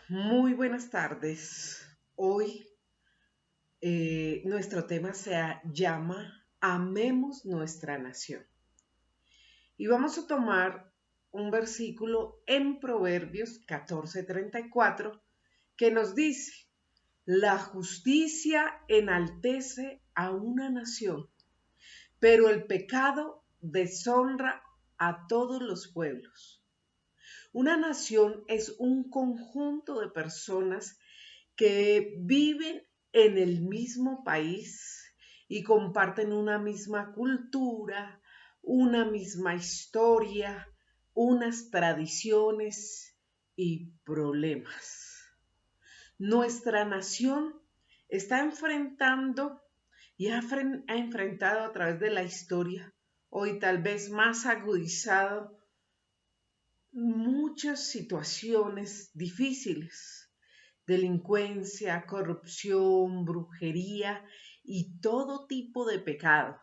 Muy buenas tardes. Hoy nuestro tema se llama Amemos nuestra nación. Y vamos a tomar un versículo en Proverbios 14:34 que nos dice, la justicia enaltece a una nación, pero el pecado deshonra a todos los pueblos. Una nación es un conjunto de personas que viven en el mismo país y comparten una misma cultura, una misma historia, unas tradiciones y problemas. Nuestra nación está enfrentando y ha enfrentado a través de la historia, hoy tal vez más agudizado, muchas situaciones difíciles: delincuencia, corrupción, brujería y todo tipo de pecado.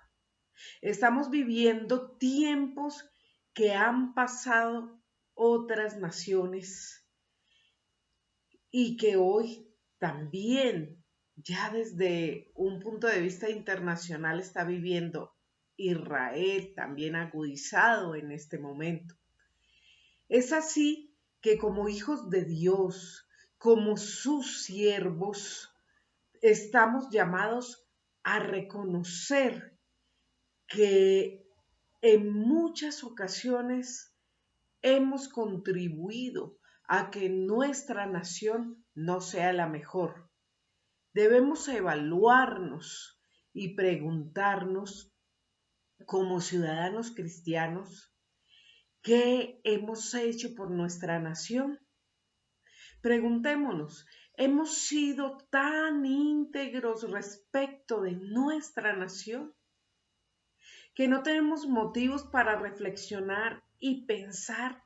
Estamos viviendo tiempos que han pasado otras naciones y que hoy también, ya desde un punto de vista internacional, está viviendo Israel, también agudizado en este momento. Es así que como hijos de Dios, como sus siervos, estamos llamados a reconocer que en muchas ocasiones hemos contribuido a que nuestra nación no sea la mejor. Debemos evaluarnos y preguntarnos como ciudadanos cristianos, ¿qué hemos hecho por nuestra nación? Preguntémonos, ¿hemos sido tan íntegros respecto de nuestra nación que no tenemos motivos para reflexionar y pensar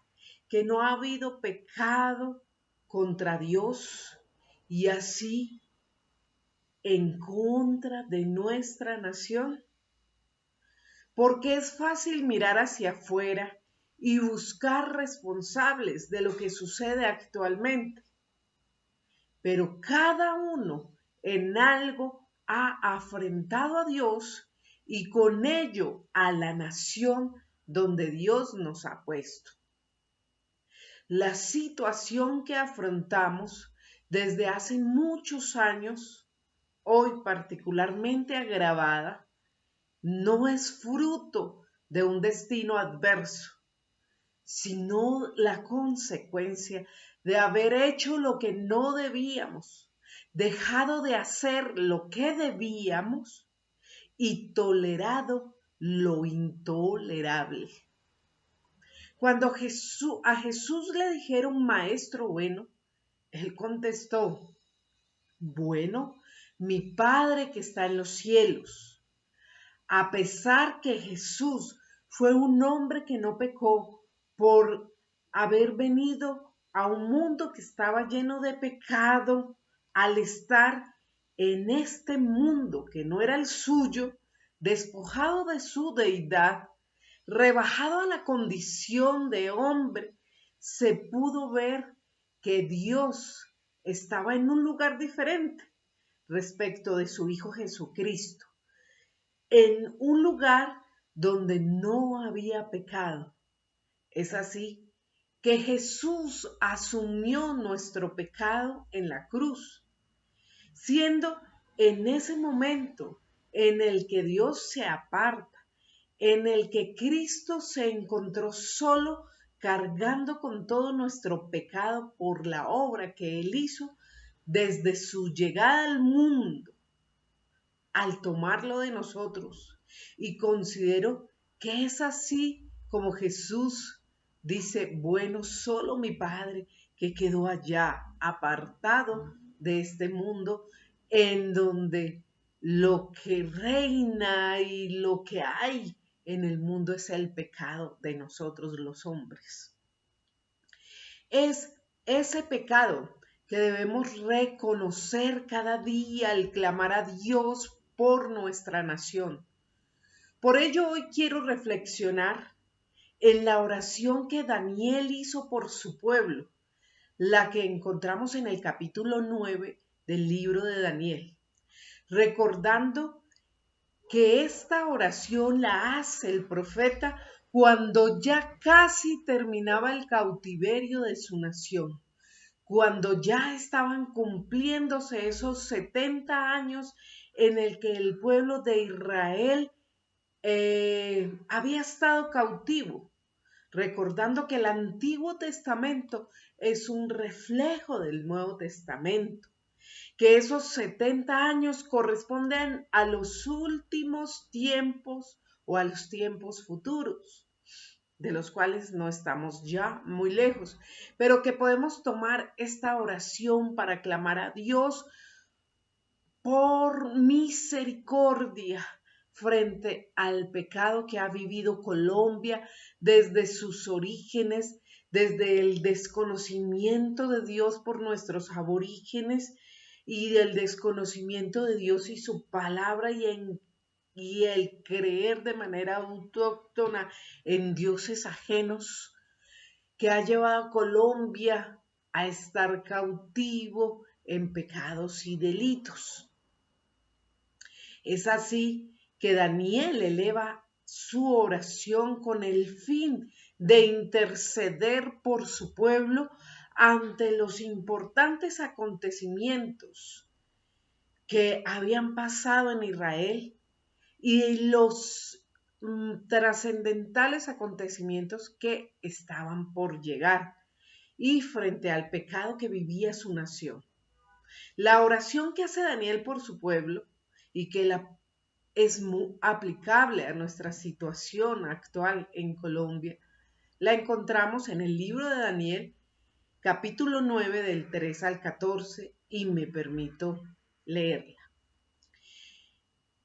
que no ha habido pecado contra Dios y así en contra de nuestra nación? Porque es fácil mirar hacia afuera y buscar responsables de lo que sucede actualmente, pero cada uno en algo ha afrentado a Dios y con ello a la nación donde Dios nos ha puesto. La situación que afrontamos desde hace muchos años, hoy particularmente agravada, no es fruto de un destino adverso, sino la consecuencia de haber hecho lo que no debíamos, dejado de hacer lo que debíamos y tolerado lo intolerable. Cuando a Jesús le dijeron maestro bueno, él contestó, bueno, mi Padre que está en los cielos. A pesar que Jesús fue un hombre que no pecó por haber venido a un mundo que estaba lleno de pecado, al estar en este mundo que no era el suyo, despojado de su deidad, rebajado a la condición de hombre, se pudo ver que Dios estaba en un lugar diferente respecto de su Hijo Jesucristo, en un lugar donde no había pecado. Es así que Jesús asumió nuestro pecado en la cruz, siendo en ese momento en el que Dios se aparta, en el que Cristo se encontró solo cargando con todo nuestro pecado por la obra que Él hizo desde su llegada al mundo, al tomarlo de nosotros. Y considero que es así como Jesús dice, bueno, solo mi Padre que quedó allá, apartado de este mundo, en donde lo que reina y lo que hay en el mundo es el pecado de nosotros los hombres. Es ese pecado que debemos reconocer cada día al clamar a Dios por nuestra nación. Por ello hoy quiero reflexionar en la oración que Daniel hizo por su pueblo, la que encontramos en el capítulo 9 del libro de Daniel, recordando que esta oración la hace el profeta cuando ya casi terminaba el cautiverio de su nación, cuando ya estaban cumpliéndose esos 70 años en el que el pueblo de Israel había estado cautivo, recordando que el Antiguo Testamento es un reflejo del Nuevo Testamento, que esos 70 años corresponden a los últimos tiempos o a los tiempos futuros, de los cuales no estamos ya muy lejos, pero que podemos tomar esta oración para clamar a Dios por misericordia frente al pecado que ha vivido Colombia desde sus orígenes, desde el desconocimiento de Dios por nuestros aborígenes y del desconocimiento de Dios y su palabra y el creer de manera autóctona en dioses ajenos que ha llevado a Colombia a estar cautivo en pecados y delitos. Es así que Daniel eleva su oración con el fin de interceder por su pueblo ante los importantes acontecimientos que habían pasado en Israel y los trascendentales acontecimientos que estaban por llegar y frente al pecado que vivía su nación. La oración que hace Daniel por su pueblo y que es muy aplicable a nuestra situación actual en Colombia, la encontramos en el libro de Daniel, capítulo 9 del 3 al 14, y me permito leerla.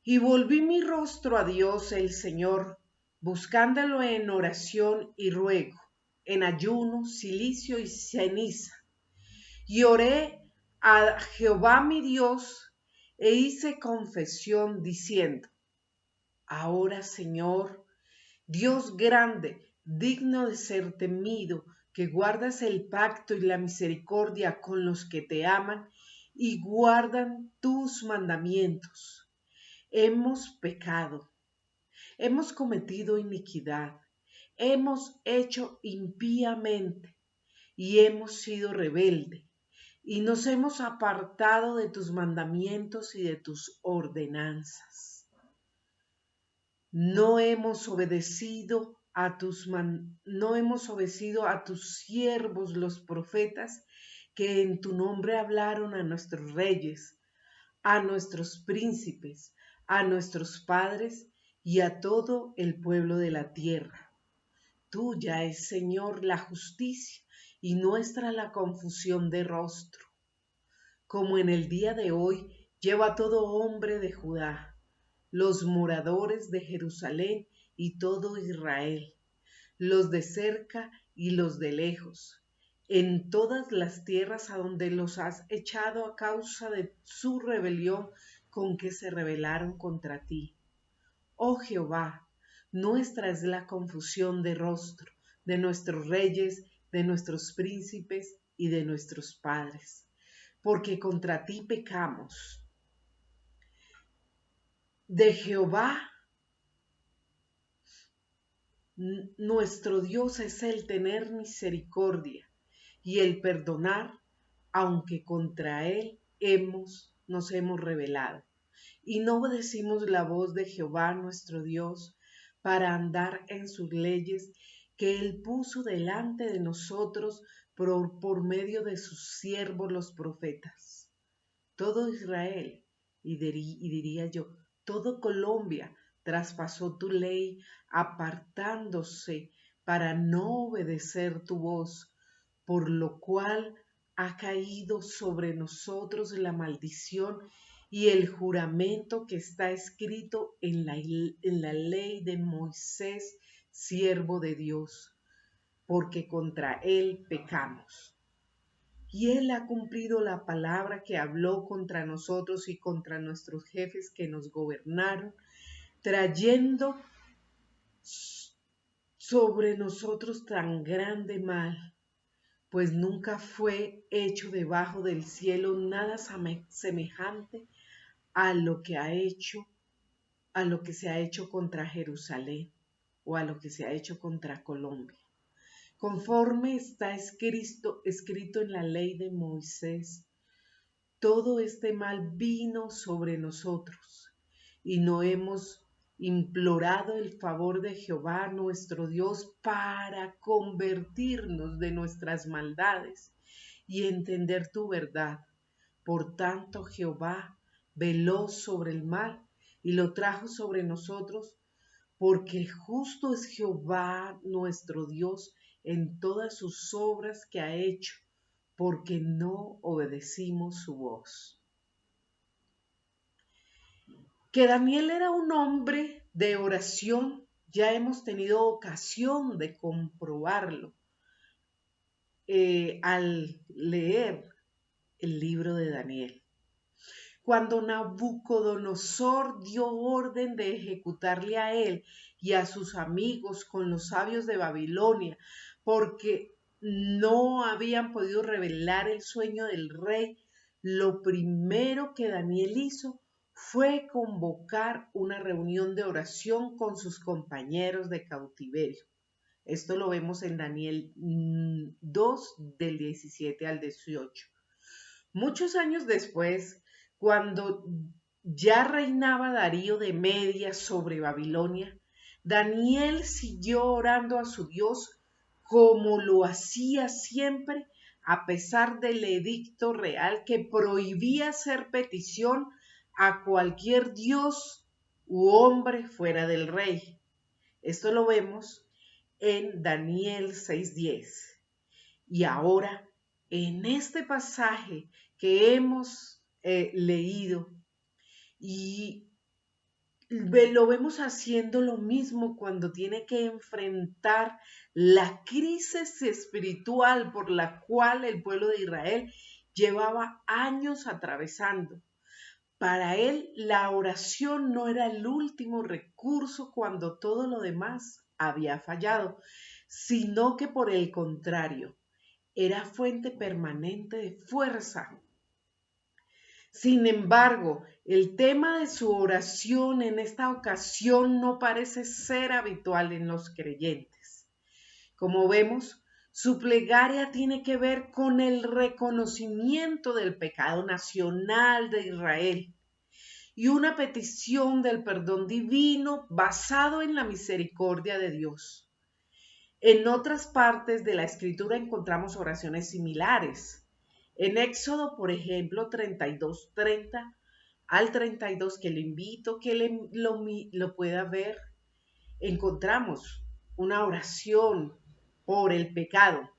Y volví mi rostro a Dios el Señor, buscándolo en oración y ruego, en ayuno, cilicio y ceniza. Y oré a Jehová mi Dios e hice confesión diciendo: ahora, Señor, Dios grande, digno de ser temido, que guardas el pacto y la misericordia con los que te aman y guardan tus mandamientos. Hemos pecado, hemos cometido iniquidad, hemos hecho impíamente y hemos sido rebelde y nos hemos apartado de tus mandamientos y de tus ordenanzas. No hemos obedecido a tus siervos los profetas que en tu nombre hablaron a nuestros reyes, a nuestros príncipes, a nuestros padres y a todo el pueblo de la tierra. Tuya es, Señor, la justicia y nuestra la confusión de rostro. Como en el día de hoy lleva todo hombre de Judá, los moradores de Jerusalén y todo Israel, los de cerca y los de lejos, en todas las tierras a donde los has echado a causa de su rebelión con que se rebelaron contra ti. Oh Jehová, nuestra es la confusión de rostro de nuestros reyes, de nuestros príncipes y de nuestros padres, porque contra ti pecamos. De Jehová, nuestro Dios, es el tener misericordia y el perdonar, aunque contra él nos hemos rebelado y no obedecimos la voz de Jehová nuestro Dios para andar en sus leyes que él puso delante de nosotros por medio de sus siervos los profetas. Todo Israel, y diría yo, todo Colombia traspasó tu ley apartándose para no obedecer tu voz, por lo cual ha caído sobre nosotros la maldición y el juramento que está escrito en la ley de Moisés, siervo de Dios, porque contra él pecamos. Y él ha cumplido la palabra que habló contra nosotros y contra nuestros jefes que nos gobernaron, trayendo sobre nosotros tan grande mal, pues nunca fue hecho debajo del cielo nada semejante a lo que ha hecho, a lo que se ha hecho contra Jerusalén o a lo que se ha hecho contra Colombia. Conforme está escrito en la ley de Moisés, todo este mal vino sobre nosotros y no hemos implorado el favor de Jehová nuestro Dios para convertirnos de nuestras maldades y entender tu verdad. Por tanto, Jehová veló sobre el mal y lo trajo sobre nosotros, porque justo es Jehová nuestro Dios en todas sus obras que ha hecho, porque no obedecimos su voz. Que Daniel era un hombre de oración, ya hemos tenido ocasión de comprobarlo al leer el libro de Daniel. Cuando Nabucodonosor dio orden de ejecutarle a él y a sus amigos con los sabios de Babilonia, porque no habían podido revelar el sueño del rey, lo primero que Daniel hizo fue convocar una reunión de oración con sus compañeros de cautiverio. Esto lo vemos en Daniel 2, del 17 al 18. Muchos años después, cuando ya reinaba Darío de Media sobre Babilonia, Daniel siguió orando a su Dios como lo hacía siempre, a pesar del edicto real que prohibía hacer petición a cualquier dios u hombre fuera del rey. Esto lo vemos en Daniel 6:10. Y ahora, en este pasaje que hemos leído, y lo vemos haciendo lo mismo cuando tiene que enfrentar la crisis espiritual por la cual el pueblo de Israel llevaba años atravesando. Para él, la oración no era el último recurso cuando todo lo demás había fallado, sino que por el contrario, era fuente permanente de fuerza. Sin embargo, el tema de su oración en esta ocasión no parece ser habitual en los creyentes. Como vemos, su plegaria tiene que ver con el reconocimiento del pecado nacional de Israel y una petición del perdón divino basado en la misericordia de Dios. En otras partes de la Escritura encontramos oraciones similares. En Éxodo, por ejemplo, 32:30 al 32, que le invito que lo pueda ver, encontramos una oración por el pecado.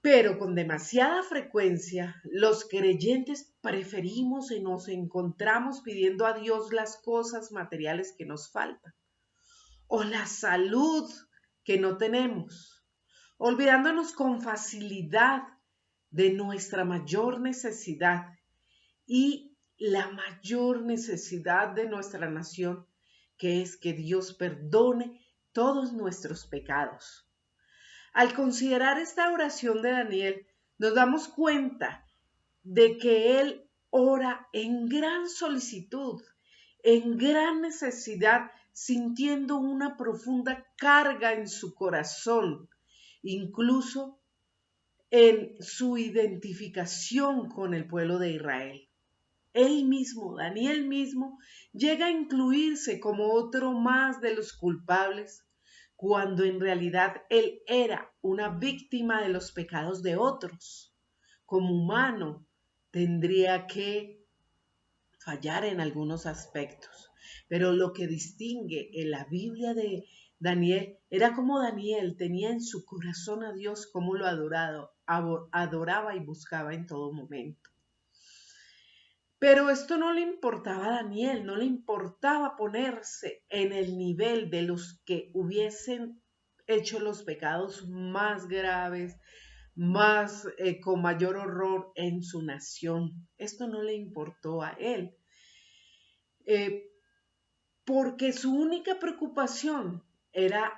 Pero con demasiada frecuencia, los creyentes preferimos y nos encontramos pidiendo a Dios las cosas materiales que nos faltan o la salud que no tenemos, olvidándonos con facilidad de nuestra mayor necesidad y la mayor necesidad de nuestra nación, que es que Dios perdone todos nuestros pecados. Al considerar esta oración de Daniel, nos damos cuenta de que él ora en gran solicitud, en gran necesidad, sintiendo una profunda carga en su corazón, incluso en su identificación con el pueblo de Israel. Él mismo, Daniel mismo, llega a incluirse como otro más de los culpables, cuando en realidad él era una víctima de los pecados de otros. Como humano, tendría que fallar en algunos aspectos, pero lo que distingue en la Biblia de Daniel era como Daniel tenía en su corazón a Dios, como lo adoraba y buscaba en todo momento. Pero esto no le importaba a Daniel, no le importaba ponerse en el nivel de los que hubiesen hecho los pecados más graves, con mayor horror en su nación. Esto no le importó a él, porque su única preocupación era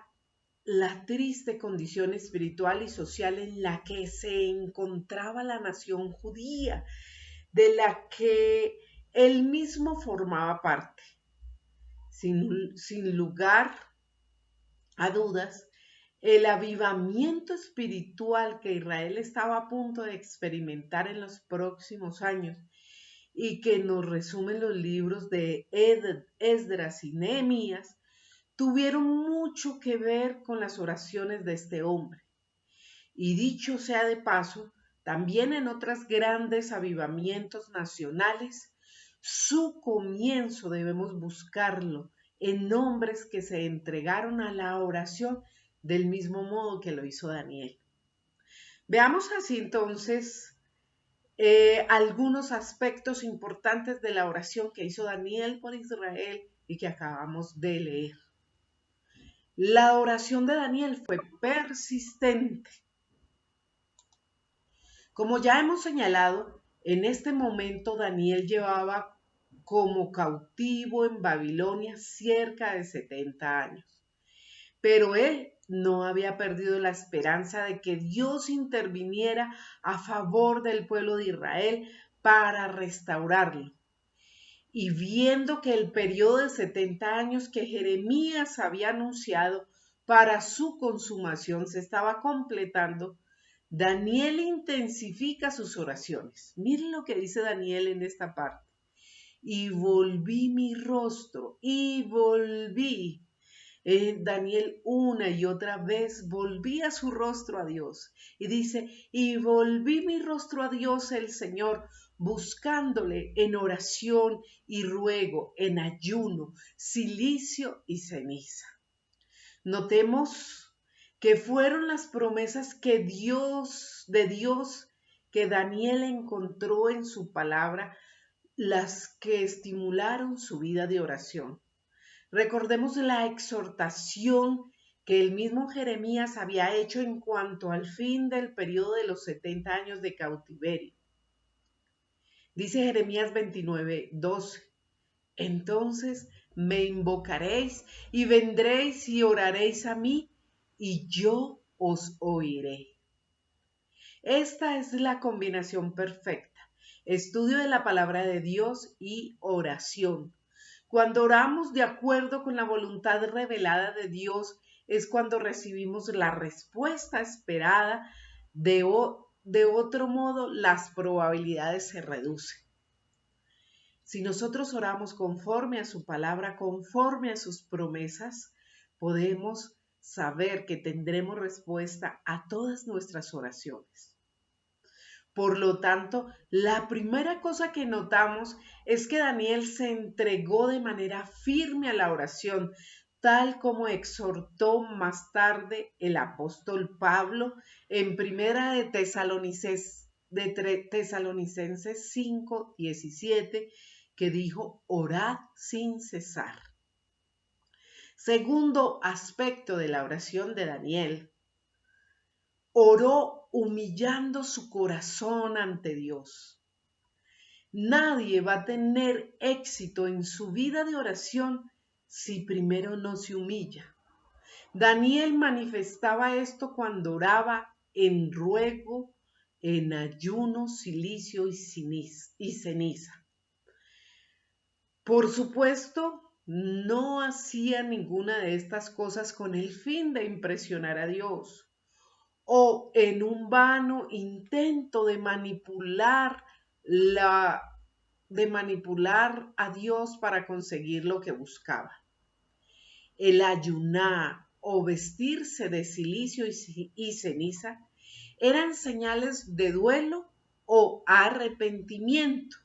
la triste condición espiritual y social en la que se encontraba la nación judía, de la que él mismo formaba parte. Sin lugar a dudas, el avivamiento espiritual que Israel estaba a punto de experimentar en los próximos años y que nos resumen los libros de Esdras y Nehemías, tuvieron mucho que ver con las oraciones de este hombre. Y dicho sea de paso, también en otros grandes avivamientos nacionales, su comienzo debemos buscarlo en hombres que se entregaron a la oración del mismo modo que lo hizo Daniel. Veamos así entonces algunos aspectos importantes de la oración que hizo Daniel por Israel y que acabamos de leer. La oración de Daniel fue persistente. Como ya hemos señalado, en este momento Daniel llevaba como cautivo en Babilonia cerca de 70 años. Pero él no había perdido la esperanza de que Dios interviniera a favor del pueblo de Israel para restaurarlo. Y viendo que el periodo de 70 años que Jeremías había anunciado para su consumación se estaba completando, Daniel intensifica sus oraciones. Miren lo que dice Daniel en esta parte. Y volví mi rostro, y volví. Daniel una y otra vez volvía su rostro a Dios. Y dice, y volví mi rostro a Dios el Señor, buscándole en oración y ruego, en ayuno, cilicio y ceniza. Notemos que fueron las promesas de Dios que Daniel encontró en su palabra las que estimularon su vida de oración. Recordemos la exhortación que el mismo Jeremías había hecho en cuanto al fin del periodo de los 70 años de cautiverio. Dice Jeremías 29:12, entonces me invocaréis y vendréis y oraréis a mí y yo os oiré. Esta es la combinación perfecta, estudio de la palabra de Dios y oración. Cuando oramos de acuerdo con la voluntad revelada de Dios es cuando recibimos la respuesta esperada. De otro modo, las probabilidades se reducen. Si nosotros oramos conforme a su palabra, conforme a sus promesas, podemos saber que tendremos respuesta a todas nuestras oraciones. Por lo tanto, la primera cosa que notamos es que Daniel se entregó de manera firme a la oración, tal como exhortó más tarde el apóstol Pablo en Primera de Tesalonicenses 5:17, que dijo, orad sin cesar. Segundo aspecto de la oración de Daniel, oró humillando su corazón ante Dios. Nadie va a tener éxito en su vida de oración si primero no se humilla. Daniel manifestaba esto cuando oraba en ruego, en ayuno, cilicio y ceniza. Por supuesto, no hacía ninguna de estas cosas con el fin de impresionar a Dios o en un vano intento de manipular a Dios para conseguir lo que buscaba. El ayunar o vestirse de cilicio y ceniza eran señales de duelo o arrepentimiento.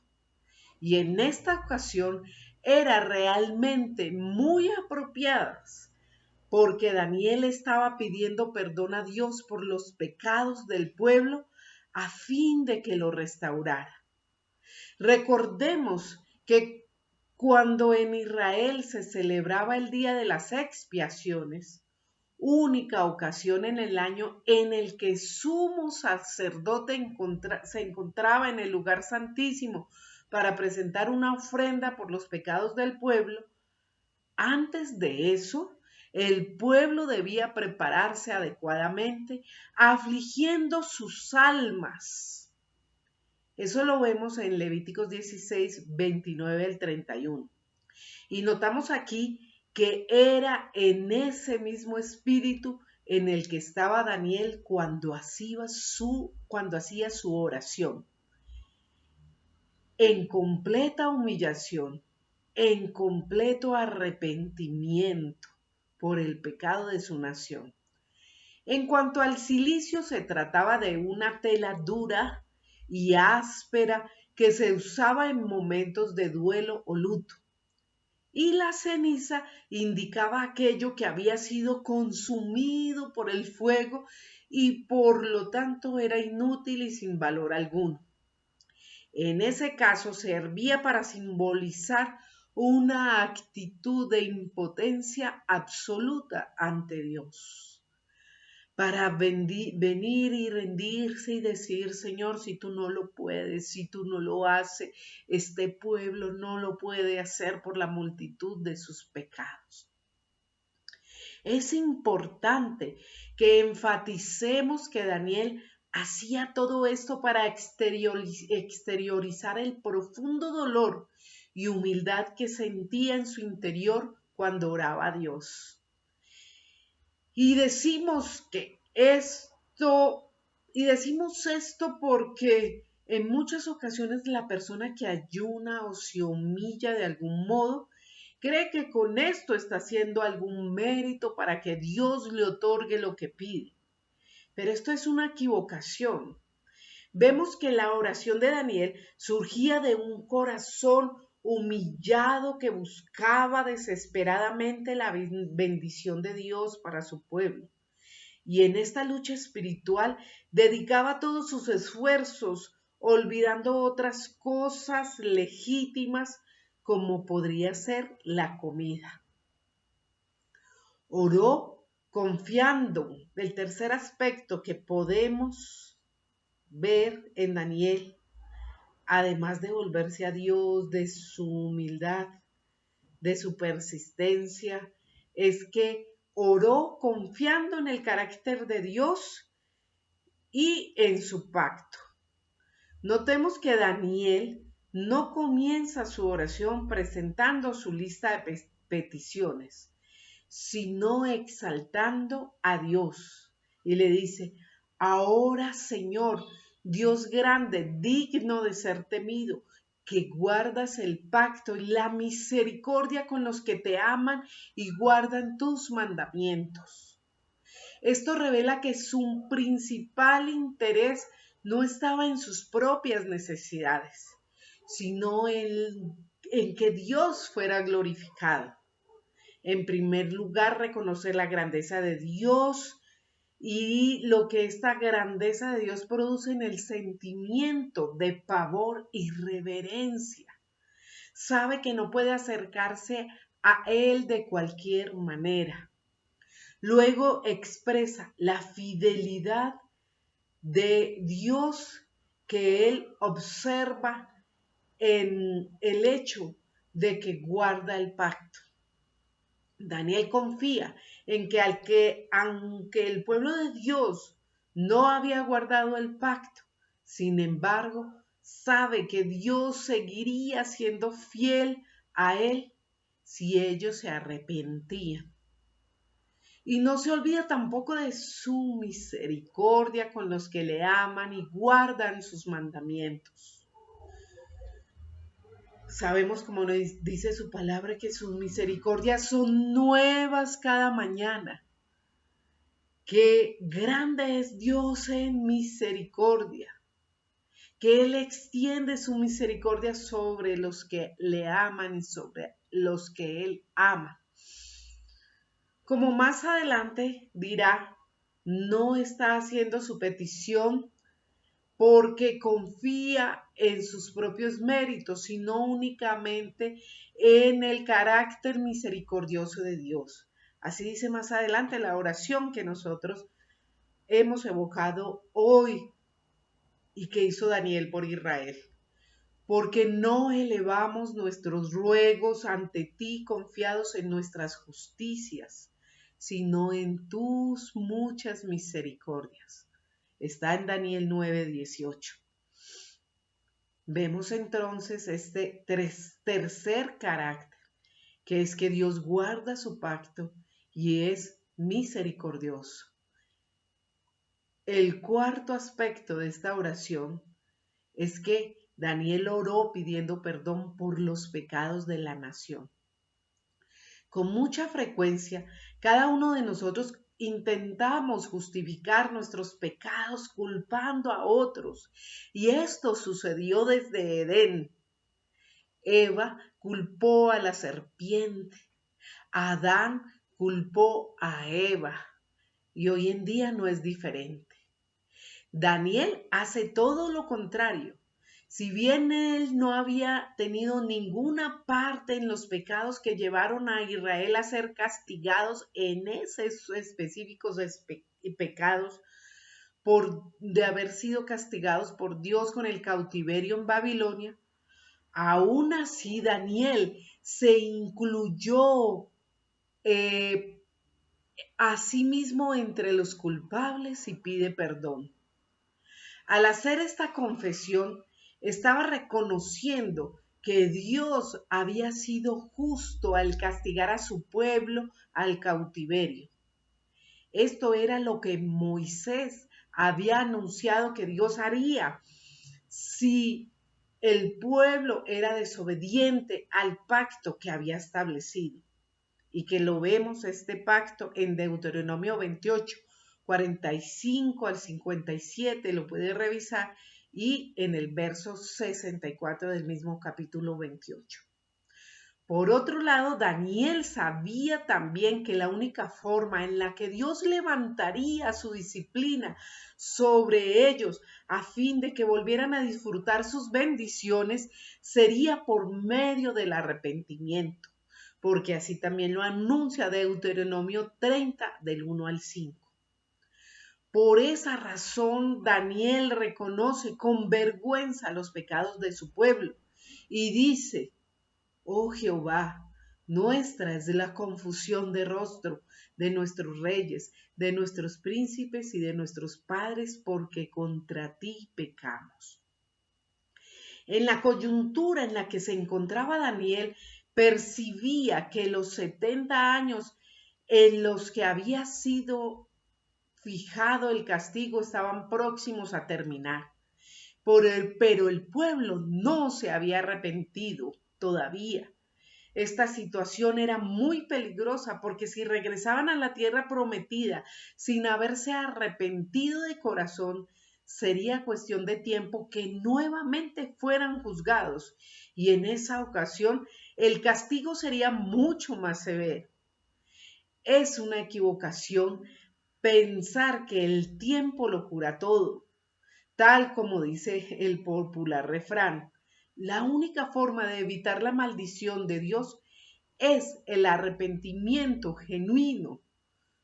Y en esta ocasión eran realmente muy apropiadas, porque Daniel estaba pidiendo perdón a Dios por los pecados del pueblo a fin de que lo restaurara. Recordemos que cuando en Israel se celebraba el Día de las Expiaciones, única ocasión en el año en el que sumo sacerdote se encontraba en el lugar santísimo para presentar una ofrenda por los pecados del pueblo, antes de eso, El pueblo debía prepararse adecuadamente, afligiendo sus almas. Eso lo vemos en Levíticos 16, 29 al 31. Y notamos aquí que era en ese mismo espíritu en el que estaba Daniel cuando hacía su oración. En completa humillación, en completo arrepentimiento por el pecado de su nación. En cuanto al cilicio, se trataba de una tela dura y áspera que se usaba en momentos de duelo o luto. Y la ceniza indicaba aquello que había sido consumido por el fuego y por lo tanto era inútil y sin valor alguno. En ese caso servía para simbolizar una actitud de impotencia absoluta ante Dios, para venir y rendirse y decir: Señor, si tú no lo puedes, si tú no lo haces, este pueblo no lo puede hacer por la multitud de sus pecados. Es importante que enfaticemos que Daniel hacía todo esto para exteriorizar el profundo dolor y humildad que sentía en su interior cuando oraba a Dios. Y decimos esto porque en muchas ocasiones la persona que ayuna o se humilla de algún modo cree que con esto está haciendo algún mérito para que Dios le otorgue lo que pide. Pero esto es una equivocación. Vemos que la oración de Daniel surgía de un corazón humillado que buscaba desesperadamente la bendición de Dios para su pueblo. Y en esta lucha espiritual dedicaba todos sus esfuerzos, olvidando otras cosas legítimas como podría ser la comida. Oró confiando. El tercer aspecto que podemos ver en Daniel, además de volverse a Dios, de su humildad, de su persistencia, es que oró confiando en el carácter de Dios y en su pacto. Notemos que Daniel no comienza su oración presentando su lista de peticiones, sino exaltando a Dios. Y le dice: ahora, Señor, Dios grande, digno de ser temido, que guardas el pacto y la misericordia con los que te aman y guardan tus mandamientos. Esto revela que su principal interés no estaba en sus propias necesidades, sino en que Dios fuera glorificado. En primer lugar, reconocer la grandeza de Dios y lo que esta grandeza de Dios produce en el sentimiento de pavor y reverencia. Sabe que no puede acercarse a Él de cualquier manera. Luego expresa la fidelidad de Dios que Él observa en el hecho de que guarda el pacto. Daniel confía en que aunque el pueblo de Dios no había guardado el pacto, sin embargo, sabe que Dios seguiría siendo fiel a él si ellos se arrepentían. Y no se olvida tampoco de su misericordia con los que le aman y guardan sus mandamientos. Sabemos, como nos dice su palabra, que sus misericordias son nuevas cada mañana. Qué grande es Dios en misericordia, que Él extiende su misericordia sobre los que le aman y sobre los que Él ama. Como más adelante dirá, no está haciendo su petición porque confía en sus propios méritos, sino únicamente en el carácter misericordioso de Dios. Así dice más adelante la oración que nosotros hemos evocado hoy y que hizo Daniel por Israel. Porque no elevamos nuestros ruegos ante ti confiados en nuestras justicias, sino en tus muchas misericordias. Está en Daniel 9:18. Vemos entonces este tercer carácter, que es que Dios guarda su pacto y es misericordioso. El cuarto aspecto de esta oración es que Daniel oró pidiendo perdón por los pecados de la nación. Con mucha frecuencia, cada uno de nosotros intentamos justificar nuestros pecados culpando a otros, y esto sucedió desde Edén. Eva culpó a la serpiente, Adán culpó a Eva, y hoy en día no es diferente. Daniel hace todo lo contrario. Si bien él no había tenido ninguna parte en los pecados que llevaron a Israel a ser castigados en esos específicos pecados, de haber sido castigados por Dios con el cautiverio en Babilonia, aún así Daniel se incluyó a sí mismo entre los culpables y pide perdón. Al hacer esta confesión, estaba reconociendo que Dios había sido justo al castigar a su pueblo al cautiverio. Esto era lo que Moisés había anunciado que Dios haría si el pueblo era desobediente al pacto que había establecido. Y que lo vemos este pacto en Deuteronomio 28, 45 al 57, lo puede revisar, y en el verso 64 del mismo capítulo 28. Por otro lado, Daniel sabía también que la única forma en la que Dios levantaría su disciplina sobre ellos a fin de que volvieran a disfrutar sus bendiciones sería por medio del arrepentimiento, porque así también lo anuncia Deuteronomio 30 del 1 al 5. Por esa razón, Daniel reconoce con vergüenza los pecados de su pueblo y dice: oh Jehová, nuestra es la confusión de rostro de nuestros reyes, de nuestros príncipes y de nuestros padres, porque contra ti pecamos. En la coyuntura en la que se encontraba Daniel, percibía que los 70 años en los que había sido fijado el castigo estaban próximos a terminar. Pero el pueblo no se había arrepentido todavía. Esta situación era muy peligrosa porque si regresaban a la tierra prometida sin haberse arrepentido de corazón, sería cuestión de tiempo que nuevamente fueran juzgados, y en esa ocasión el castigo sería mucho más severo. Es una equivocación pensar que el tiempo lo cura todo, tal como dice el popular refrán. La única forma de evitar la maldición de Dios es el arrepentimiento genuino.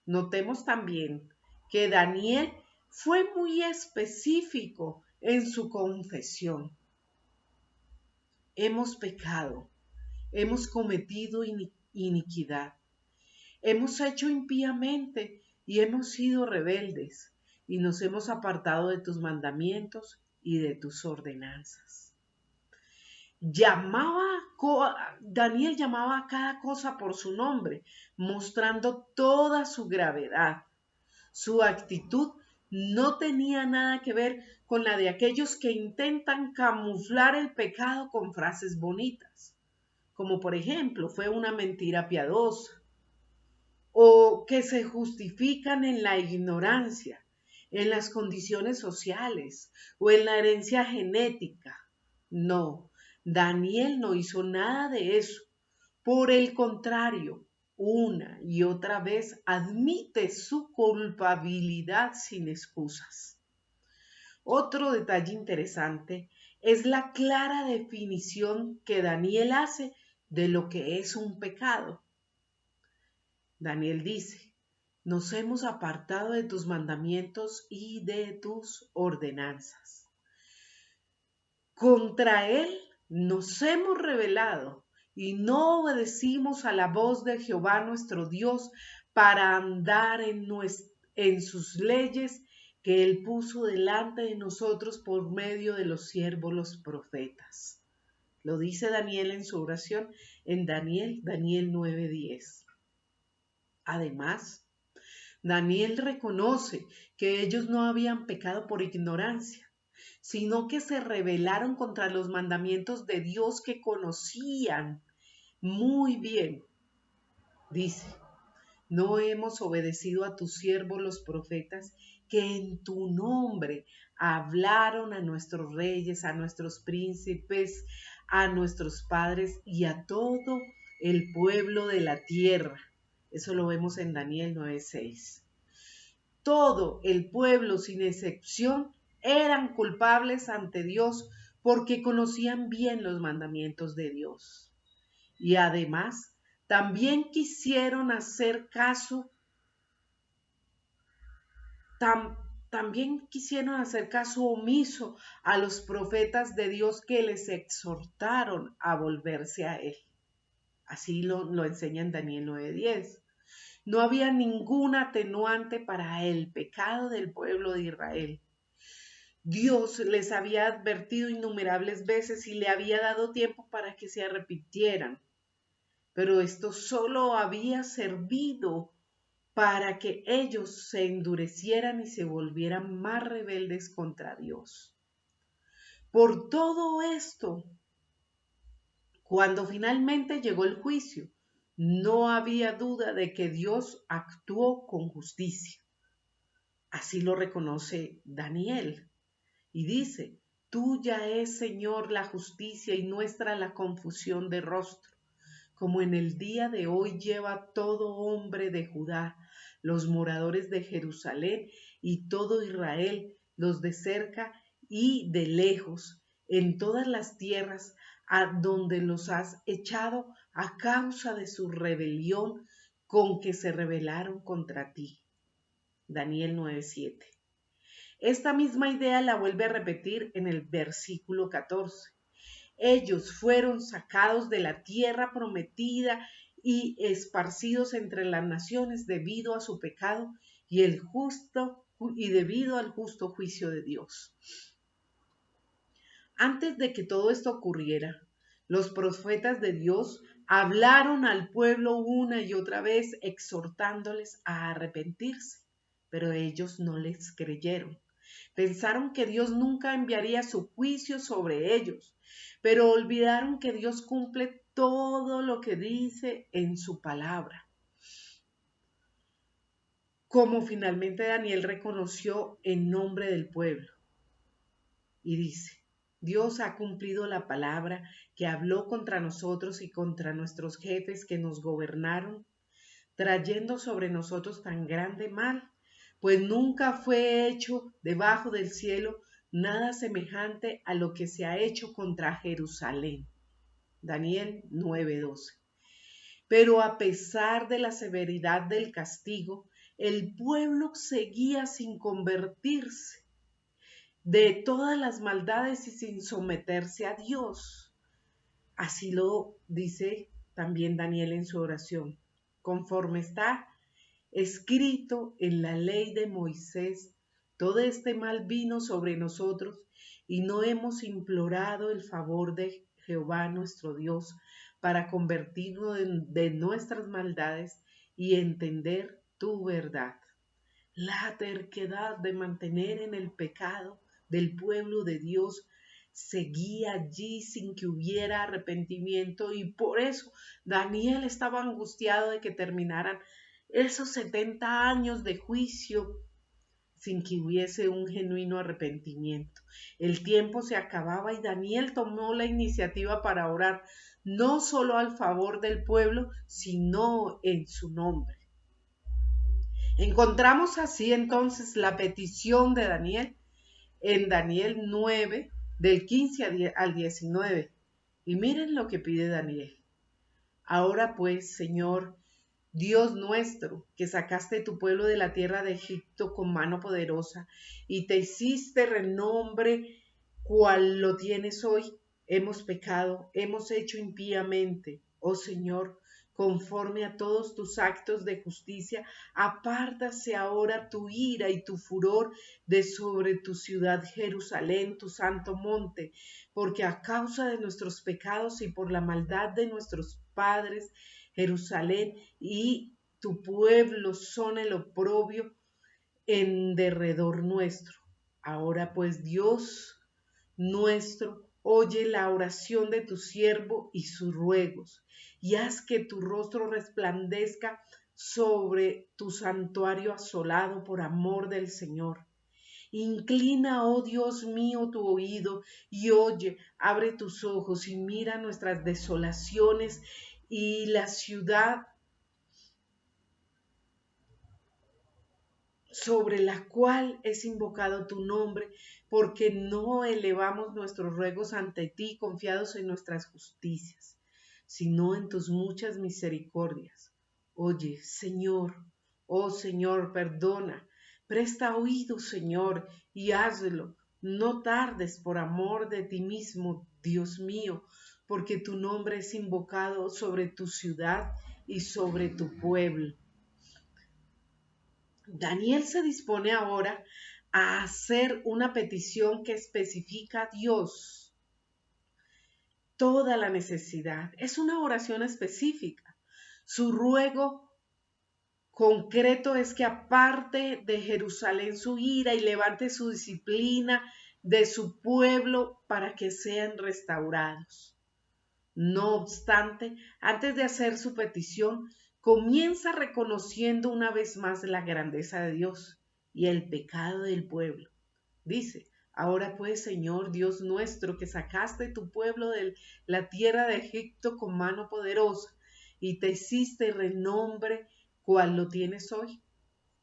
Notemos también que Daniel fue muy específico en su confesión. Hemos pecado, hemos cometido iniquidad, hemos hecho impíamente y hemos sido rebeldes, y nos hemos apartado de tus mandamientos y de tus ordenanzas. Daniel llamaba a cada cosa por su nombre, mostrando toda su gravedad. Su actitud no tenía nada que ver con la de aquellos que intentan camuflar el pecado con frases bonitas, como por ejemplo, fue una mentira piadosa, o que se justifican en la ignorancia, en las condiciones sociales o en la herencia genética. No, Daniel no hizo nada de eso. Por el contrario, una y otra vez admite su culpabilidad sin excusas. Otro detalle interesante es la clara definición que Daniel hace de lo que es un pecado. Daniel dice: nos hemos apartado de tus mandamientos y de tus ordenanzas. Contra él nos hemos rebelado y no obedecimos a la voz de Jehová nuestro Dios para andar en sus leyes que Él puso delante de nosotros por medio de los siervos, los profetas. Lo dice Daniel en su oración en Daniel 9:10. Además, Daniel reconoce que ellos no habían pecado por ignorancia, sino que se rebelaron contra los mandamientos de Dios que conocían muy bien. Dice, no hemos obedecido a tus siervos los profetas que en tu nombre hablaron a nuestros reyes, a nuestros príncipes, a nuestros padres y a todo el pueblo de la tierra. Eso lo vemos en Daniel 9:6. Todo el pueblo, sin excepción, eran culpables ante Dios porque conocían bien los mandamientos de Dios. Y además, también quisieron hacer caso omiso a los profetas de Dios que les exhortaron a volverse a Él. Así lo enseña en Daniel 9:10. No había ningún atenuante para el pecado del pueblo de Israel. Dios les había advertido innumerables veces y le había dado tiempo para que se arrepintieran. Pero esto solo había servido para que ellos se endurecieran y se volvieran más rebeldes contra Dios. Por todo esto, cuando finalmente llegó el juicio, no había duda de que Dios actuó con justicia. Así lo reconoce Daniel y dice, tuya es, Señor, la justicia y nuestra la confusión de rostro, como en el día de hoy lleva todo hombre de Judá, los moradores de Jerusalén y todo Israel, los de cerca y de lejos, en todas las tierras a donde los has echado a causa de su rebelión con que se rebelaron contra ti. Daniel 9:7. Esta misma idea la vuelve a repetir en el versículo 14. Ellos fueron sacados de la tierra prometida y esparcidos entre las naciones debido a su pecado y debido al justo juicio de Dios. Antes de que todo esto ocurriera, los profetas de Dios hablaron al pueblo una y otra vez exhortándoles a arrepentirse, pero ellos no les creyeron. Pensaron que Dios nunca enviaría su juicio sobre ellos, pero olvidaron que Dios cumple todo lo que dice en su palabra. Como finalmente Daniel reconoció en nombre del pueblo. Y dice, Dios ha cumplido la palabra que habló contra nosotros y contra nuestros jefes que nos gobernaron, trayendo sobre nosotros tan grande mal, pues nunca fue hecho debajo del cielo nada semejante a lo que se ha hecho contra Jerusalén. Daniel 9:12. Pero a pesar de la severidad del castigo, el pueblo seguía sin convertirse de todas las maldades y sin someterse a Dios. Así lo dice también Daniel en su oración. Conforme está escrito en la ley de Moisés, todo este mal vino sobre nosotros y no hemos implorado el favor de Jehová nuestro Dios para convertirnos de nuestras maldades y entender tu verdad. La terquedad de mantener en el pecado del pueblo de Dios seguía allí sin que hubiera arrepentimiento y por eso Daniel estaba angustiado de que terminaran esos 70 años de juicio sin que hubiese un genuino arrepentimiento. El tiempo se acababa y Daniel tomó la iniciativa para orar no solo al favor del pueblo, sino en su nombre. Encontramos así entonces la petición de Daniel en Daniel 9, del 15 al 19. Y miren lo que pide Daniel. Ahora pues, Señor, Dios nuestro, que sacaste tu pueblo de la tierra de Egipto con mano poderosa y te hiciste renombre cual lo tienes hoy, hemos pecado, hemos hecho impíamente. Oh Señor, conforme a todos tus actos de justicia, apártase ahora tu ira y tu furor de sobre tu ciudad Jerusalén, tu santo monte, porque a causa de nuestros pecados y por la maldad de nuestros padres, Jerusalén y tu pueblo son el oprobio en derredor nuestro. Ahora pues, Dios nuestro, oye la oración de tu siervo y sus ruegos, y haz que tu rostro resplandezca sobre tu santuario asolado por amor del Señor. Inclina, oh Dios mío, tu oído y oye, abre tus ojos y mira nuestras desolaciones y la ciudad sobre la cual es invocado tu nombre, porque no elevamos nuestros ruegos ante ti confiados en nuestras justicias, sino en tus muchas misericordias. Oye, Señor, oh Señor, perdona, presta oído, Señor, y hazlo. No tardes por amor de ti mismo, Dios mío, porque tu nombre es invocado sobre tu ciudad y sobre tu pueblo. Daniel se dispone ahora a hacer una petición que especifica a Dios toda la necesidad. Es una oración específica. Su ruego concreto es que aparte de Jerusalén su ira y levante su disciplina de su pueblo para que sean restaurados. No obstante, antes de hacer su petición, comienza reconociendo una vez más la grandeza de Dios y el pecado del pueblo. Dice, ahora pues, Señor Dios nuestro, que sacaste tu pueblo de la tierra de Egipto con mano poderosa y te hiciste renombre cual lo tienes hoy,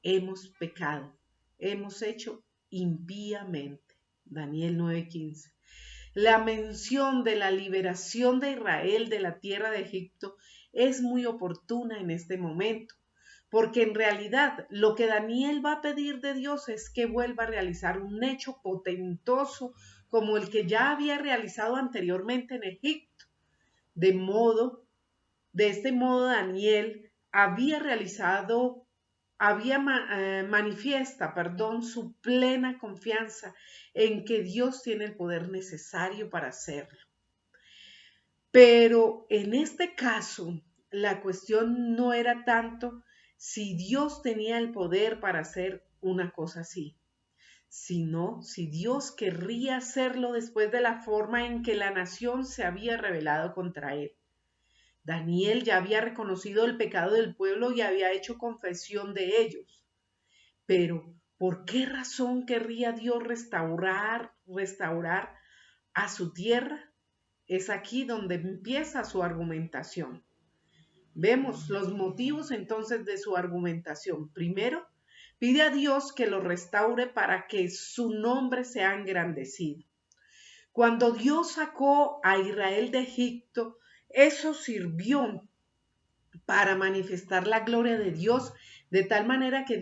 hemos pecado, hemos hecho impíamente. Daniel 9:15. La mención de la liberación de Israel de la tierra de Egipto es muy oportuna en este momento, porque en realidad lo que Daniel va a pedir de Dios es que vuelva a realizar un hecho potentoso como el que ya había realizado anteriormente en Egipto. De este modo Daniel manifiesta, su plena confianza en que Dios tiene el poder necesario para hacerlo. Pero en este caso, la cuestión no era tanto si Dios tenía el poder para hacer una cosa así, sino si Dios querría hacerlo después de la forma en que la nación se había rebelado contra él. Daniel ya había reconocido el pecado del pueblo y había hecho confesión de ellos. Pero, ¿por qué razón querría Dios restaurar a su tierra? Es aquí donde empieza su argumentación. Vemos los motivos entonces de su argumentación. Primero, pide a Dios que lo restaure para que su nombre sea engrandecido. Cuando Dios sacó a Israel de Egipto, eso sirvió para manifestar la gloria de Dios, de tal manera que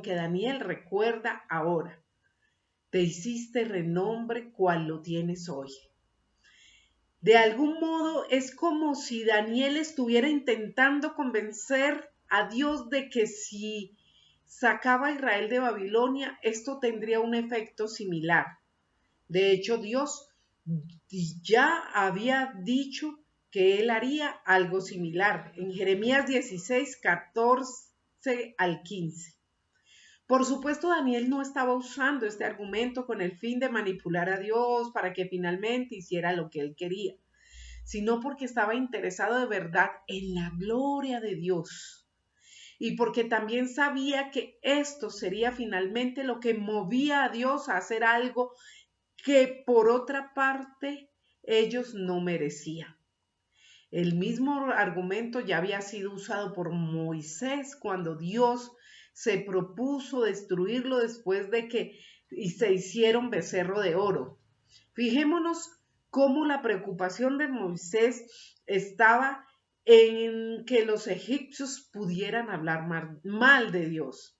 que Daniel recuerda ahora. Te hiciste renombre cual lo tienes hoy. De algún modo es como si Daniel estuviera intentando convencer a Dios de que si sacaba a Israel de Babilonia, esto tendría un efecto similar. De hecho, Dios ya había dicho que él haría algo similar en Jeremías 16, 14 al 15. Por supuesto, Daniel no estaba usando este argumento con el fin de manipular a Dios para que finalmente hiciera lo que él quería, sino porque estaba interesado de verdad en la gloria de Dios y porque también sabía que esto sería finalmente lo que movía a Dios a hacer algo que por otra parte ellos no merecían. El mismo argumento ya había sido usado por Moisés cuando Dios se propuso destruirlo después de que se hicieron becerro de oro. Fijémonos cómo la preocupación de Moisés estaba en que los egipcios pudieran hablar mal de Dios.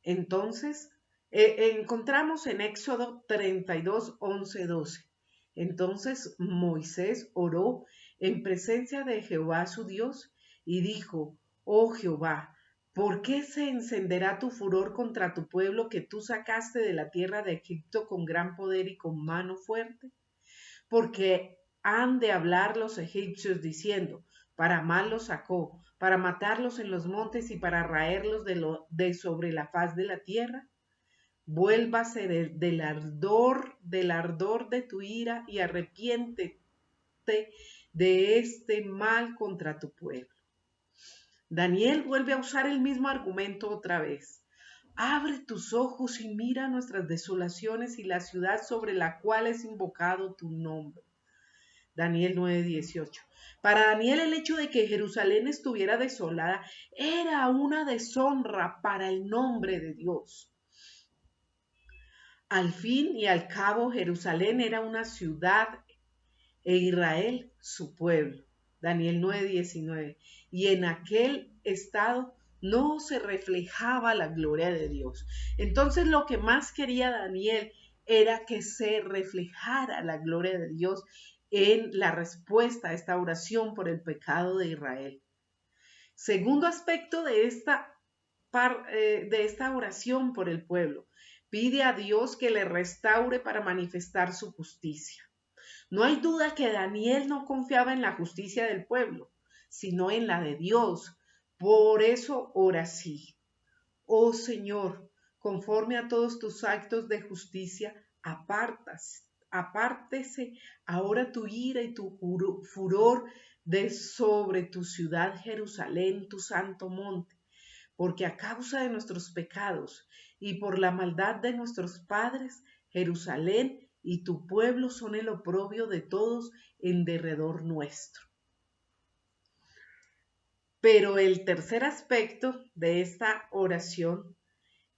Entonces, encontramos en Éxodo 32, 11, 12. Entonces Moisés oró en presencia de Jehová su Dios y dijo: Oh Jehová, ¿por qué se encenderá tu furor contra tu pueblo que tú sacaste de la tierra de Egipto con gran poder y con mano fuerte? Porque han de hablar los egipcios diciendo: para mal los sacó, para matarlos en los montes y para raerlos de sobre la faz de la tierra. Vuélvase del ardor de tu ira y arrepiéntete de este mal contra tu pueblo. Daniel vuelve a usar el mismo argumento otra vez. Abre tus ojos y mira nuestras desolaciones y la ciudad sobre la cual es invocado tu nombre. Daniel 9:18. Para Daniel el hecho de que Jerusalén estuviera desolada era una deshonra para el nombre de Dios. Al fin y al cabo, Jerusalén era una ciudad e Israel su pueblo. Daniel 9:19. Y en aquel estado no se reflejaba la gloria de Dios. Entonces lo que más quería Daniel era que se reflejara la gloria de Dios en la respuesta a esta oración por el pecado de Israel. Segundo aspecto de esta oración por el pueblo: pide a Dios que le restaure para manifestar su justicia. No hay duda que Daniel no confiaba en la justicia del pueblo, sino en la de Dios. Por eso ora así: oh Señor, conforme a todos tus actos de justicia, apártese ahora tu ira y tu furor de sobre tu ciudad Jerusalén, tu santo monte, porque a causa de nuestros pecados y por la maldad de nuestros padres, Jerusalén y tu pueblo son el oprobio de todos en derredor nuestro. Pero el tercer aspecto de esta oración: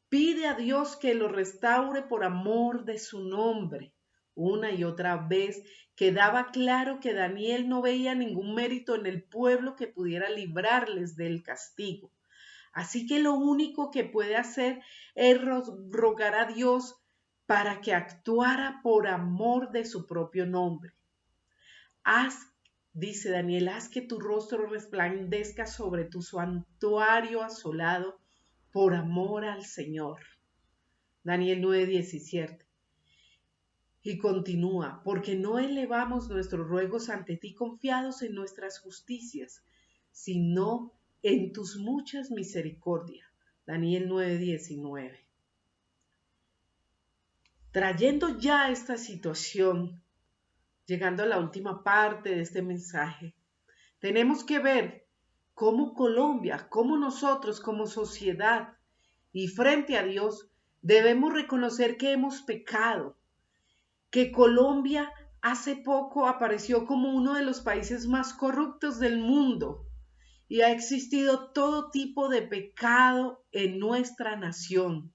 pide a Dios que lo restaure por amor de su nombre. Una y otra vez quedaba claro que Daniel no veía ningún mérito en el pueblo que pudiera librarles del castigo. Así que lo único que puede hacer es rogar a Dios para que actuara por amor de su propio nombre. Dice Daniel, haz que tu rostro resplandezca sobre tu santuario asolado por amor al Señor. Daniel 9:17. Y continúa: porque no elevamos nuestros ruegos ante ti confiados en nuestras justicias, sino en tus muchas misericordias. Daniel 9:19. Trayendo ya esta situación, llegando a la última parte de este mensaje, tenemos que ver cómo Colombia, cómo nosotros como sociedad y frente a Dios debemos reconocer que hemos pecado, que Colombia hace poco apareció como uno de los países más corruptos del mundo y ha existido todo tipo de pecado en nuestra nación: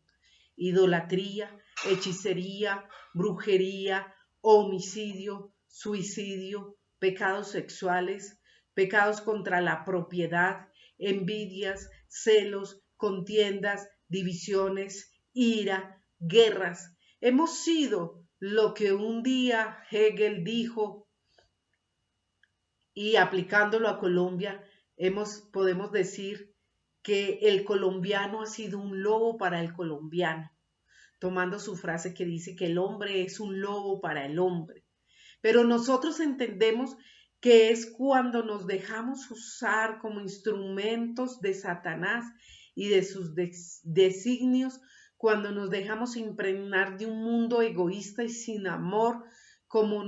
idolatría, hechicería, brujería, homicidio, suicidio, pecados sexuales, pecados contra la propiedad, envidias, celos, contiendas, divisiones, ira, guerras. Hemos sido lo que un día Hegel dijo, y aplicándolo a Colombia, podemos decir que el colombiano ha sido un lobo para el colombiano, tomando su frase que dice que el hombre es un lobo para el hombre. Pero nosotros entendemos que es cuando nos dejamos usar como instrumentos de Satanás y de sus designios, cuando nos dejamos impregnar de un mundo egoísta y sin amor, como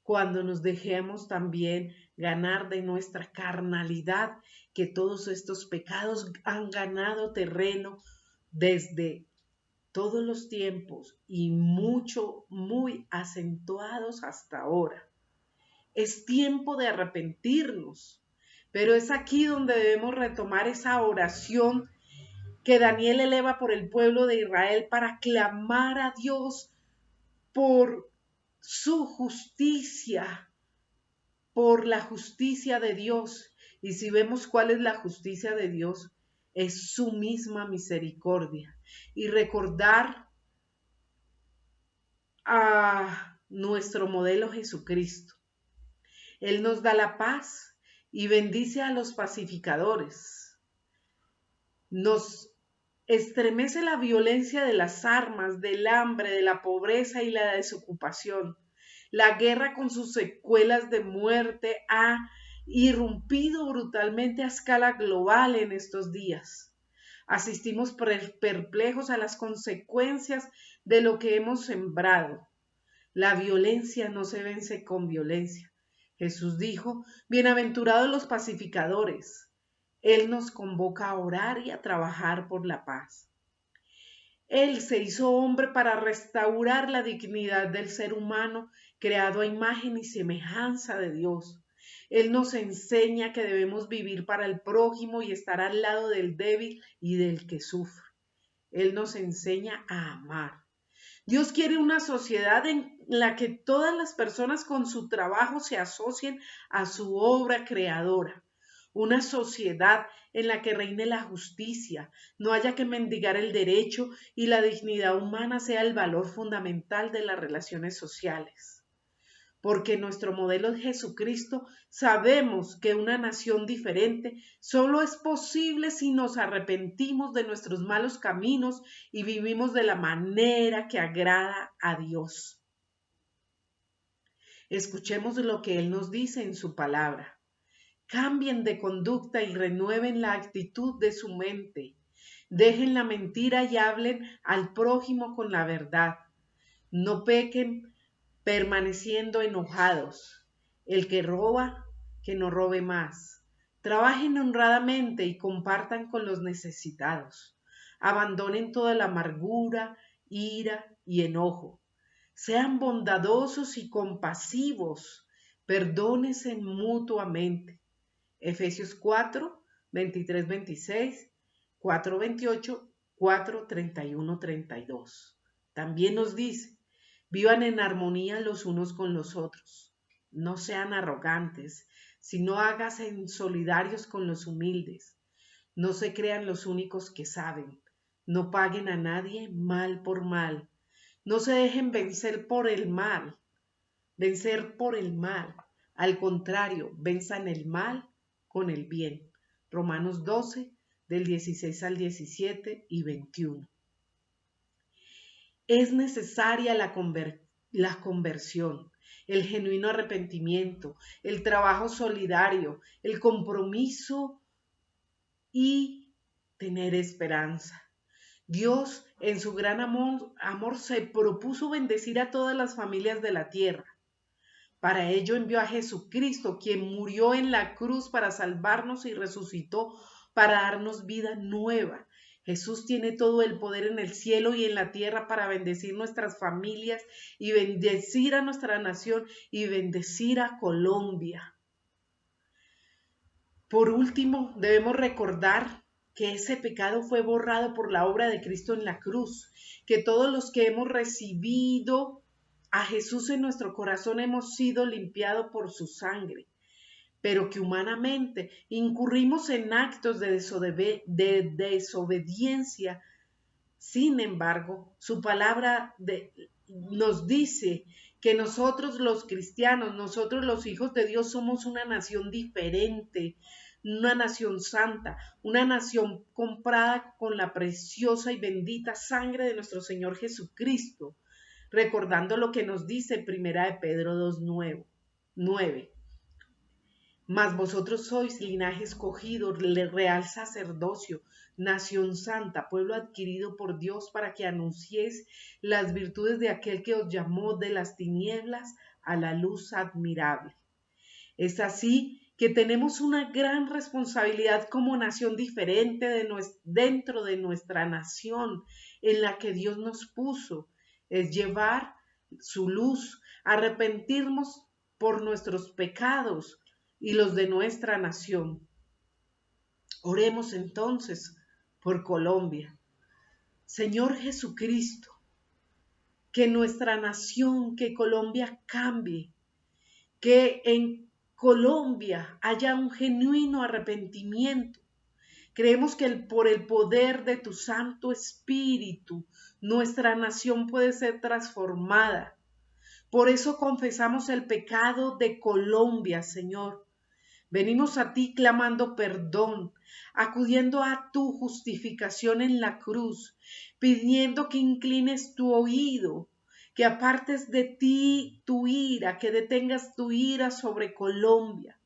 cuando nos dejemos también ganar de nuestra carnalidad, que todos estos pecados han ganado terreno desde todos los tiempos y muy acentuados hasta ahora. Es tiempo de arrepentirnos, pero es aquí donde debemos retomar esa oración que Daniel eleva por el pueblo de Israel para clamar a Dios por su justicia, por la justicia de Dios. Y si vemos cuál es la justicia de Dios, es su misma misericordia. Y recordar a nuestro modelo Jesucristo. Él nos da la paz y bendice a los pacificadores. Nos estremece la violencia de las armas, del hambre, de la pobreza y la desocupación. La guerra con sus secuelas de muerte ha irrumpido brutalmente a escala global en estos días. Asistimos perplejos a las consecuencias de lo que hemos sembrado. La violencia no se vence con violencia. Jesús dijo, bienaventurados los pacificadores. Él nos convoca a orar y a trabajar por la paz. Él se hizo hombre para restaurar la dignidad del ser humano creado a imagen y semejanza de Dios. Él nos enseña que debemos vivir para el prójimo y estar al lado del débil y del que sufre. Él nos enseña a amar. Dios quiere una sociedad en la que todas las personas con su trabajo se asocien a su obra creadora. Una sociedad en la que reine la justicia, no haya que mendigar el derecho y la dignidad humana sea el valor fundamental de las relaciones sociales. Porque nuestro modelo es Jesucristo, sabemos que una nación diferente solo es posible si nos arrepentimos de nuestros malos caminos y vivimos de la manera que agrada a Dios. Escuchemos lo que Él nos dice en su palabra. Cambien de conducta y renueven la actitud de su mente. Dejen la mentira y hablen al prójimo con la verdad. No pequen permaneciendo enojados. El que roba, que no robe más. Trabajen honradamente y compartan con los necesitados. Abandonen toda la amargura, ira y enojo. Sean bondadosos y compasivos. Perdónense mutuamente. Efesios 4, 23, 26, 4, 28, 4, 31, 32. También nos dice, vivan en armonía los unos con los otros. No sean arrogantes, sino háganse solidarios con los humildes. No se crean los únicos que saben. No paguen a nadie mal por mal. No se dejen vencer por el mal. Al contrario, venzan el mal con el bien. Romanos 12, del 16 al 17 y 21. Es necesaria la conversión, el genuino arrepentimiento, el trabajo solidario, el compromiso y tener esperanza. Dios, en su gran amor, se propuso bendecir a todas las familias de la tierra. Para ello envió a Jesucristo, quien murió en la cruz para salvarnos y resucitó para darnos vida nueva. Jesús tiene todo el poder en el cielo y en la tierra para bendecir nuestras familias y bendecir a nuestra nación y bendecir a Colombia. Por último, debemos recordar que ese pecado fue borrado por la obra de Cristo en la cruz, que todos los que hemos recibido a Jesús en nuestro corazón hemos sido limpiados por su sangre, pero que humanamente incurrimos en actos de desobediencia. Sin embargo, su palabra nos dice que nosotros los cristianos, nosotros los hijos de Dios somos una nación diferente, una nación santa, una nación comprada con la preciosa y bendita sangre de nuestro Señor Jesucristo, recordando lo que nos dice Primera de Pedro 2:9. Mas vosotros sois linaje escogido, real sacerdocio, nación santa, pueblo adquirido por Dios para que anunciéis las virtudes de aquel que os llamó de las tinieblas a la luz admirable. Es así que tenemos una gran responsabilidad como nación diferente dentro de nuestra nación en la que Dios nos puso, es llevar su luz, arrepentirnos por nuestros pecados y los de nuestra nación. Oremos entonces por Colombia. Señor Jesucristo, que nuestra nación, que Colombia cambie, que en Colombia haya un genuino arrepentimiento. Creemos que por el poder de tu Santo Espíritu, nuestra nación puede ser transformada. Por eso confesamos el pecado de Colombia, Señor. Venimos a ti clamando perdón, acudiendo a tu justificación en la cruz, pidiendo que inclines tu oído, que apartes de ti tu ira, que detengas tu ira sobre Colombia,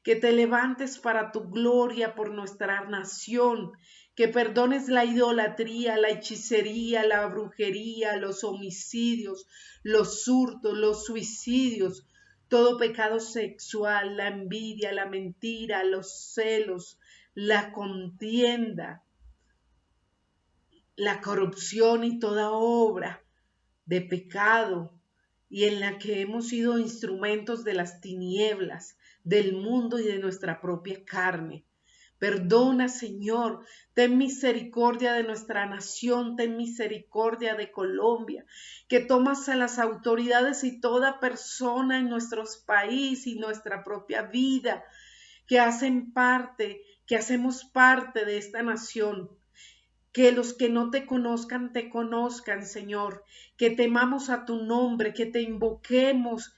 que te levantes para tu gloria por nuestra nación, que perdones la idolatría, la hechicería, la brujería, los homicidios, los hurtos, los suicidios, todo pecado sexual, la envidia, la mentira, los celos, la contienda, la corrupción y toda obra de pecado y en la que hemos sido instrumentos de las tinieblas, del mundo y de nuestra propia carne. Perdona, Señor, ten misericordia de nuestra nación, ten misericordia de Colombia, que tomas a las autoridades y toda persona en nuestro país y nuestra propia vida, que hacemos parte de esta nación. Que los que no te conozcan, Señor, que temamos a tu nombre, que te invoquemos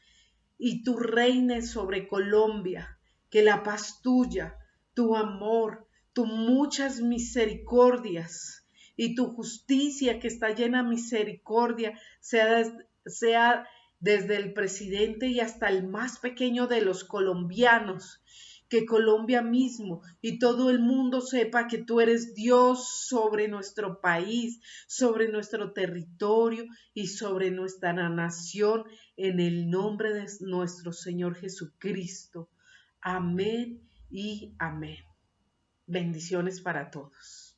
y tú reines sobre Colombia, que la paz tuya, tu amor, tus muchas misericordias y tu justicia que está llena de misericordia sea desde el presidente y hasta el más pequeño de los colombianos, que Colombia mismo y todo el mundo sepa que tú eres Dios sobre nuestro país, sobre nuestro territorio y sobre nuestra nación, en el nombre de nuestro Señor Jesucristo. Amén y amén. Bendiciones para todos.